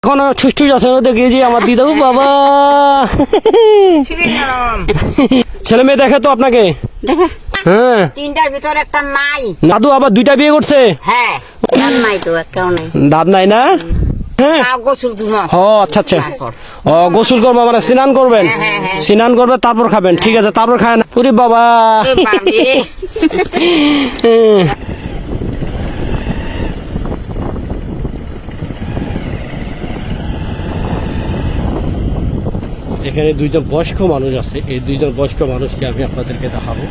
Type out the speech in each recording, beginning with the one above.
এখন ঠুস আছে দেখি যে আমার দিদা বাবা ছেলে মেয়ে দেখে তো আপনাকে হ্যাঁ তিনটার ভিতর একটা নাই দাদু আবার দুইটা বিয়ে করছে হ্যাঁ নাই তো একটাও নাই দাঁত নাই না হ্যাঁ গোসল ও আচ্ছা আচ্ছা ও গোসল করবো মানে স্নান করবেন স্নান করবে তারপর খাবেন ঠিক আছে তারপর খায় না ওরে বাবা এখানে দুইজন বয়স্ক মানুষ আছে এই দুইজন বয়স্ক মানুষকে আমি আপনাদেরকে দেখাবো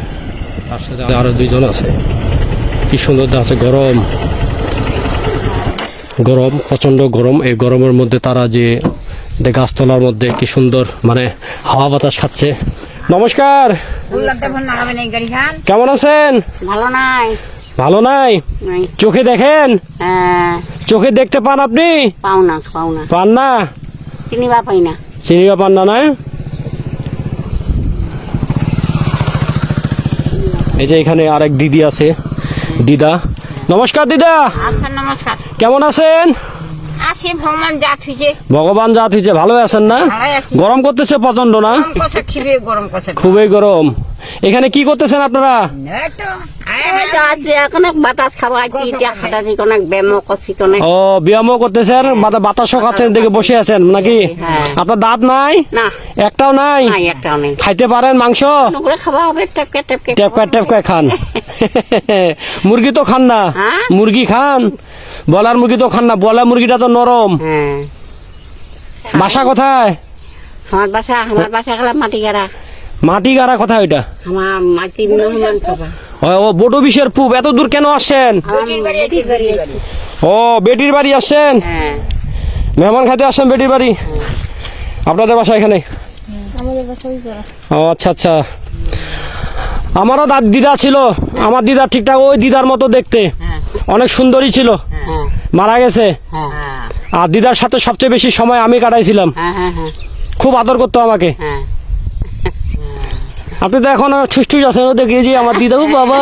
তার সাথে আরো দুইজন আছে কি সুন্দর আছে গরম গরম প্রচন্ড গরম এই গরমের মধ্যে তারা যে গাছতলার মধ্যে কি সুন্দর মানে হাওয়া বাতাস খাচ্ছে নমস্কার কেমন আছেন ভালো নাই ভালো নাই চোখে দেখেন চোখে দেখতে পান আপনি পাও না পান না চিনিবা পাই না চিনিবা পান না এই যে এখানে আরেক দিদি আছে দিদা নমস্কার দিদা আচ্ছা নমস্কার কেমন আছেন আছি ভগবান জাত হইছে ভগবান জাত হইছে ভালো আছেন না গরম করতেছে প্রচন্ড না গরম করছে খুবই গরম এখানে কি করতেছেন আপনারা এখন বাতাস খাওয়া ও ব্যায়ামও করতেছেন বাতাসও খাচ্ছেন দেখে বসে আছেন নাকি আপনার দাঁত নাই একটাও নাই খাইতে পারেন মাংস খাওয়া হবে টেপকা খান মুরগি তো খান না মুরগি খান বলার মুরগি তো খান না বলার মুরগিটা তো নরম বাসা কোথায় আমার বাসা গেলাম মাটি গাড়া কোথায় ওইটা ও বড় বিষের পুব এত দূর কেন আসছেন ও বেটির বাড়ি আসছেন মেহমান খাইতে আসছেন বেটির বাড়ি আপনাদের বাসা এখানে ও আচ্ছা আচ্ছা আমারও দিদা ছিল আমার দিদা ঠিকঠাক ওই দিদার মতো দেখতে অনেক সুন্দরী ছিল মারা গেছে আর দিদার সাথে সবচেয়ে বেশি সময় আমি কাটাইছিলাম খুব আদর করতো আমাকে আপনি তো এখন ঠুস আছেন দেখি যে আমার দিদা বাবা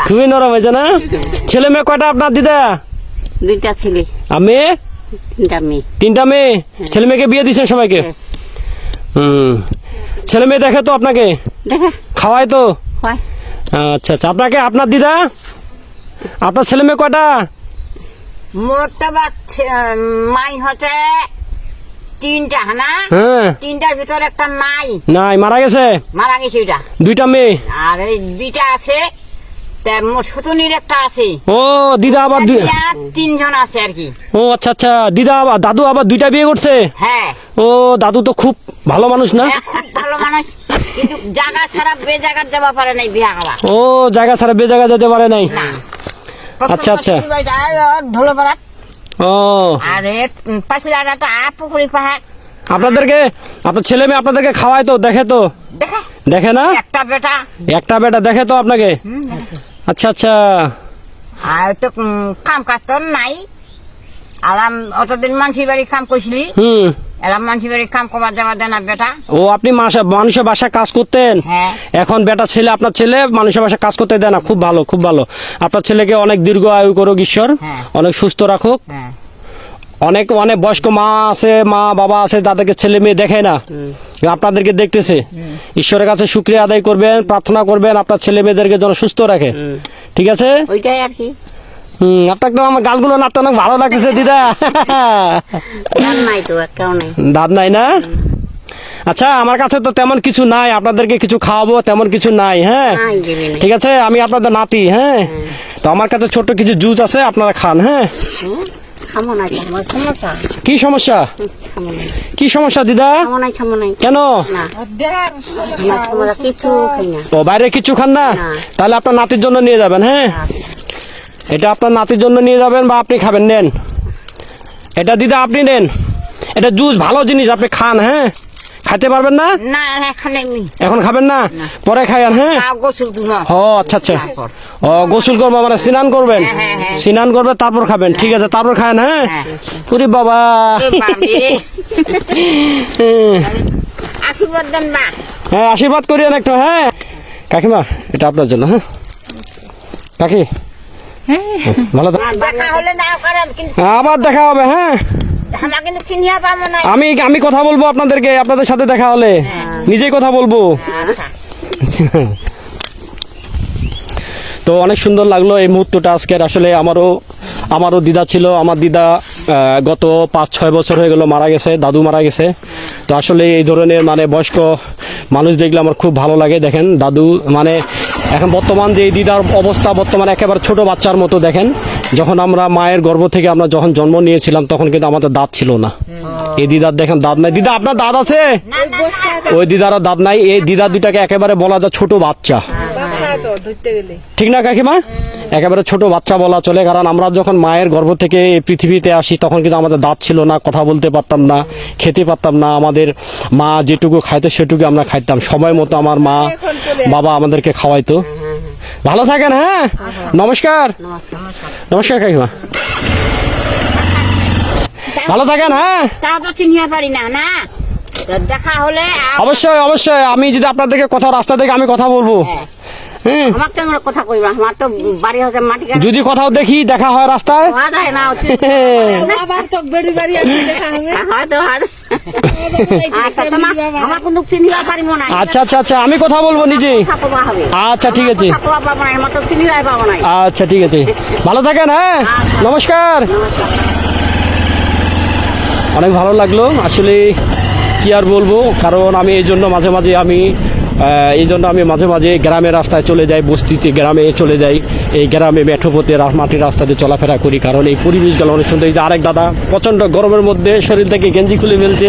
খুবই নরম হয়েছে না ছেলে মেয়ে কয়টা আপনার দিদা দুইটা ছেলে আমি তিনটা মেয়ে ছেলে মেয়েকে বিয়ে দিচ্ছেন সবাইকে ছেলে মেয়ে দেখে তো আপনাকে খাওয়ায় তো আচ্ছা আচ্ছা আপনাকে আপনার দিদা আপনার ছেলে মেয়ে কয়টা মোটটা মাই হচ্ছে তিনটা না তিনটার ভিতর একটা নাই মারা গেছে ওইটা দুইটা মেয়ে আর এই দুইটা আছে সতনির একটা আছে ও দিদা আবার তিনজন আছে আর কি ও আচ্ছা আচ্ছা দিদা আবার দাদু আবার দুইটা বিয়ে করছে হ্যাঁ ও দাদু তো খুব ভালো মানুষ না খুব ভালো মানুষ কিন্তু জায়গা ছাড়া বেজায়গা যাওয়া পারে নাই বিয়া করা ও জায়গা ছাড়া বেজায়গা যেতে পারে নাই আচ্ছা আচ্ছা ঢোলপাড়া ও আরে পাঁচলাটা পুকুরি পাহাড় আপনাদেরকে আপনার ছেলে মেয়ে আপনাদেরকে খাওয়ায় তো দেখে তো দেখে না একটা বেটা দেখে তো আপনাকে আচ্ছা আচ্ছা আর তো কাম কাজ তো নাই আলাম অতদিন মানুষের বাড়ি কাম করছিলি এলাম মানুষের বাড়ি কাম করবার যাওয়ার দেনা বেটা ও আপনি মানুষের বাসায় কাজ করতেন এখন বেটা ছেলে আপনার ছেলে মানুষের বাসায় কাজ করতে দেয় না খুব ভালো খুব ভালো আপনার ছেলেকে অনেক দীর্ঘ আয়ু করুক ঈশ্বর অনেক সুস্থ রাখুক অনেক অনেক বয়স্ক মা আছে মা বাবা আছে তাদেরকে ছেলে মেয়ে দেখে না আপনাদেরকে দেখতেছে ঈশ্বরের কাছে শুকরিয়া আদায় করবেন প্রার্থনা করবেন আপনার ছেলে মেয়েদেরকে যেন সুস্থ রাখে ঠিক আছে ওইটাই আর কি আপনাকে তো আমার গালগুলো নাচতে অনেক ভালো লাগতেছে দিদা দাঁত নাই না আচ্ছা আমার কাছে তো তেমন কিছু নাই আপনাদেরকে কিছু খাওয়াবো তেমন কিছু নাই হ্যাঁ ঠিক আছে আমি আপনাদের নাতি হ্যাঁ তো আমার কাছে ছোট্ট কিছু জুস আছে আপনারা খান হ্যাঁ কি সমস্যা কি সমস্যা দিদা কেন ও বাইরে কিছু খান না তাহলে আপনার নাতির জন্য নিয়ে যাবেন হ্যাঁ এটা আপনার নাতির জন্য নিয়ে যাবেন বা আপনি খাবেন নেন এটা দিদা আপনি নেন এটা জুস ভালো জিনিস আপনি খান হ্যাঁ খাইতে পারবেন না এখন খাবেন না পরে খাইয়েন হ্যাঁ ও আচ্ছা আচ্ছা ও গোসল করবো মানে স্নান করবেন স্নান করবে তারপর খাবেন ঠিক আছে তারপর খায়েন হ্যাঁ পুরি বাবা হ্যাঁ আশীর্বাদ করিয়েন একটু হ্যাঁ কাকিমা এটা আপনার জন্য হ্যাঁ কাকি ভালো দেখা হলে না করেন কিন্তু আবার দেখা হবে। হ্যাঁ, আমরা কিন্তু চিনিয়া পাবো না। আমি কথা বলবো আপনাদেরকে, আপনাদের সাথে দেখা হলে নিজেই কথা বলবো। আচ্ছা। তো অনেক সুন্দর লাগলো এই মুহূর্তটা আজকের। আসলে আমারও দিদা ছিল, আমার দিদা গত 5-6 বছর হয়ে গেল মারা গেছে, দাদু মারা গেছে। তো আসলে এই ধরনের মানে বয়স্ক মানুষ দেখলে আমার খুব ভালো লাগে। দেখেন দাদু মানে এখন বর্তমান যে এই দিদার অবস্থা বর্তমানে একেবারে ছোট বাচ্চার মতো। দেখেন যখন আমরা মায়ের গর্ভ থেকে আমরা যখন জন্ম নিয়েছিলাম তখন কিন্তু আমাদের দাঁত ছিল না। এই দিদার দেখেন দাঁত নাই। দিদা আপনার দাঁত আছে? ওই দিদারও দাঁত নাই। এই দিদা দুটাকে একেবারে বলা যায় ছোট বাচ্চা, ঠিক না কাকিমা? একেবারে ছোট বাচ্চা বলা চলে। কারণ আমরা যখন মায়ের গর্ভ থেকে এই পৃথিবীতে আসি তখন কিন্তু আমাদের দাঁত ছিল না, কথা বলতে পারতাম না, খেতে পারতাম না। আমাদের মা যেটুকু খাইতো সেটুকু আমরা খাইতাম সময় মতো। আমার মা বাবা আমাদেরকে খাওয়াইতো। ভালো থাকেন। হ্যাঁ, নমস্কার। নমস্কার কাকিমা, ভালো থাকেন। হ্যাঁ, তাও তো চিনিয়া পারি না না, তো দেখা হলে অবশ্যই অবশ্যই। আমি যদি আপনাদেরকে কথা রাস্তা থেকে আমি কথা বলবো। হ্যাঁ, আমার তো আমরা কথা কইবা, আমার তো বাড়ি হচ্ছে মাটি কাটা। যদি কোথাও দেখি দেখা হয় রাস্তায়। হওয়া যায় না হচ্ছে। হয়তো হয়তো। আচ্ছা, আমার কিন্তু চিনিয়া পারিব না। আচ্ছা আচ্ছা আচ্ছা, আমি কথা বলবো নিজে। কথা কবা হবে। আচ্ছা ঠিক আছে। কথা কবা পাবো না, আমার তো চিনিয়াই পাবো না। আচ্ছা ঠিক আছে, ভালো থাকেন। হ্যাঁ, নমস্কার। অনেক ভালো লাগলো আসলে, কি আর বলবো। কারণ আমি এই জন্য মাঝে মাঝে গ্রামের রাস্তায় চলে যাই, বস্তিতে গ্রামে চলে যাই। এই গ্রামে মেঠোপথে মাটির রাস্তাতে চলাফেরা করি, কারণ এই পরিবেশগুলো অনেক সুন্দর। এই যে আরেক দাদা প্রচণ্ড গরমের মধ্যে শরীর থেকে গেঞ্জি খুলে ফেলছে।